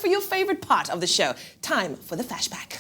for your favorite part of the show. Time for the Fash Pack.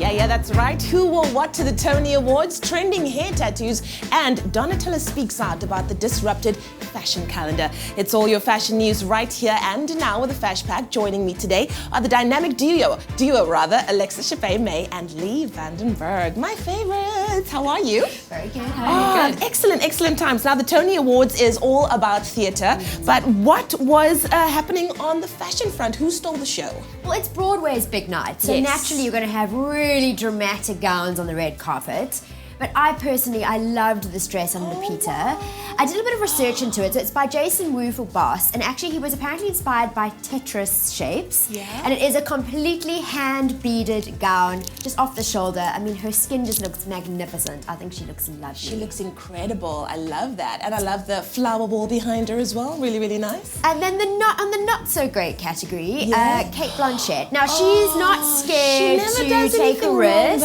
Yeah, that's right. Who wore what to the Tony Awards, trending hair tattoos, and Donatella speaks out about the disrupted fashion calendar. It's all your fashion news right here and now with the Fash Pack. Joining me today are the dynamic duo, Alexis Shafay-May and Lee Vandenberg. My favorites. How are you? Very good. How are you? Good. Excellent times. Now, the Tony Awards is all about theatre, but what was happening on the fashion front? Who stole the show? Well, it's Broadway's big night, so naturally you're going to have really dramatic gowns on the red carpet. But I loved this dress on Lupita. I did a bit of research into it. So it's by Jason Wu for Boss, and actually he was apparently inspired by Tetris shapes. Yeah. And it is a completely hand-beaded gown, just off the shoulder. I mean, her skin just looks magnificent. I think she looks lovely. She looks incredible. I love that. And I love the flower ball behind her as well. Really nice. And then on the not-so-great category, Kate Blanchett. Now, she's not scared to take a risk.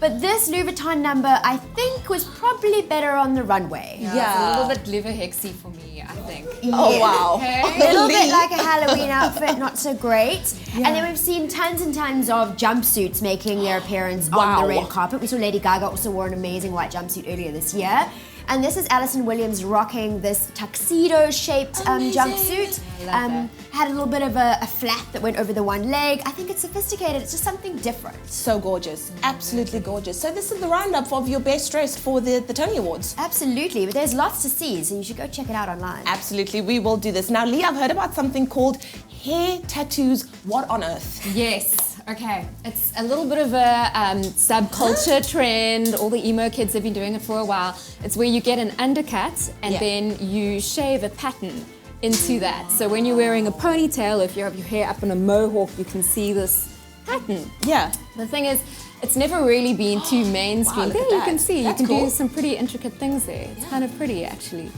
But this Louis Vuitton number, I think, was probably better on the runway. Yeah. It's a little bit liver hexy for me, I think. Oh, wow. Okay. A little bit like a Halloween outfit, not so great. Yeah. And then we've seen tons and tons of jumpsuits making their appearance on the red carpet. We saw Lady Gaga also wore an amazing white jumpsuit earlier this year. And this is Alison Williams rocking this tuxedo-shaped jumpsuit. Had a little bit of a flap that went over the one leg. I think it's sophisticated. It's just something different. So gorgeous. Absolutely gorgeous. So this is the roundup of your best dress for the Tony Awards. Absolutely. But there's lots to see, so you should go check it out online. Absolutely. We will do this. Now, Lee, I've heard about something called hair tattoos. What on earth? Yes. Okay, it's a little bit of a subculture trend. All the emo kids have been doing it for a while. It's where you get an undercut and then you shave a pattern into that. So when you're wearing a ponytail, if you have your hair up in a mohawk, you can see this pattern. Yeah. The thing is, it's never really been too mainstream. Wow, there you can see, you can do some pretty intricate things there. It's kind of pretty, actually.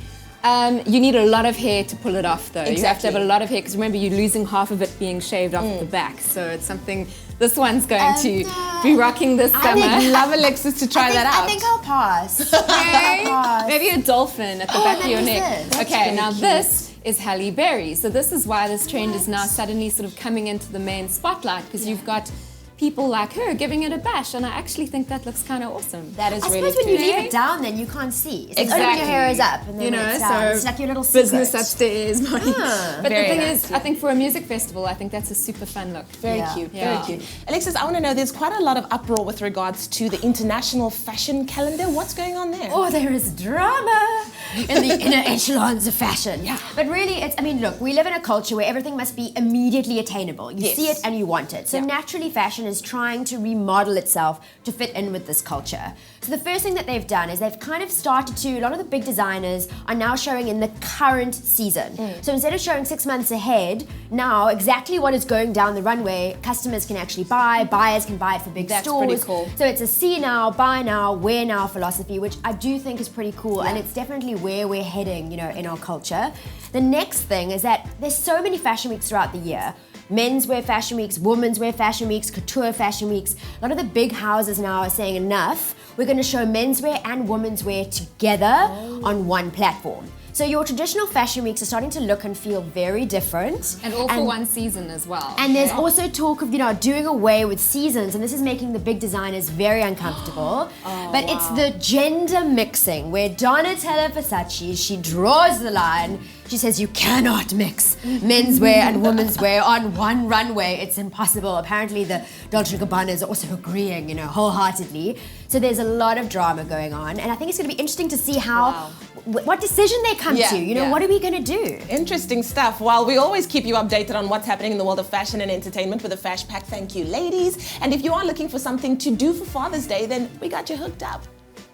You need a lot of hair to pull it off, though. Exactly. You have to have a lot of hair, because remember, you're losing half of it being shaved off the back. So it's something this one's going to be rocking this summer. I would love Alexis to try that out. I think I'll pass. Okay. Maybe a dolphin at the back of your neck. That's Okay, now this is Halle Berry. So this is why this trend is now suddenly sort of coming into the main spotlight, because you've got people like her giving it a bash, and I actually think that looks kind of awesome. That is really I suppose when you cute. leave it down, then you can't see. So Exactly. it's only when your hair is up, and then when it's down, it's like your little secret. Business upstairs. But the Very thing nice. is, I think for a music festival, I think that's a super fun look. Very cute, very cute. Alexis, I want to know, there's quite a lot of uproar with regards to the international fashion calendar. What's going on there? Oh, there is drama in the inner echelons of fashion. Yeah. But really, look, we live in a culture where everything must be immediately attainable. You see it and you want it. So naturally, fashion is trying to remodel itself to fit in with this culture. So the first thing that they've done is they've kind of started to, a lot of the big designers are now showing in the current season. So instead of showing 6 months ahead, now exactly what is going down the runway, customers can actually buy, buyers can buy it for big stores. That's pretty cool. So it's a see now, buy now, wear now philosophy, which I do think is pretty cool, and it's definitely where we're heading, in our culture. The next thing is that there's so many fashion weeks throughout the year. Men's wear fashion weeks, women's wear fashion weeks, couture fashion weeks. A lot of the big houses now are saying enough. We're going to show menswear and women's wear together on one platform. So your traditional fashion weeks are starting to look and feel very different. And all for one season as well. And there's also talk of, doing away with seasons, and this is making the big designers very uncomfortable. But it's the gender mixing, where Donatella Versace, she draws the line. She says you cannot mix menswear and women's wear on one runway. It's impossible. Apparently the Dolce & Gabbana are also agreeing, wholeheartedly. So there's a lot of drama going on, and I think it's going to be interesting to see how, what decision they come to. What are we going to do? Interesting stuff. Well, we always keep you updated on what's happening in the world of fashion and entertainment with the Fash Pack. Thank you, ladies. And if you are looking for something to do for Father's Day, then we got you hooked up.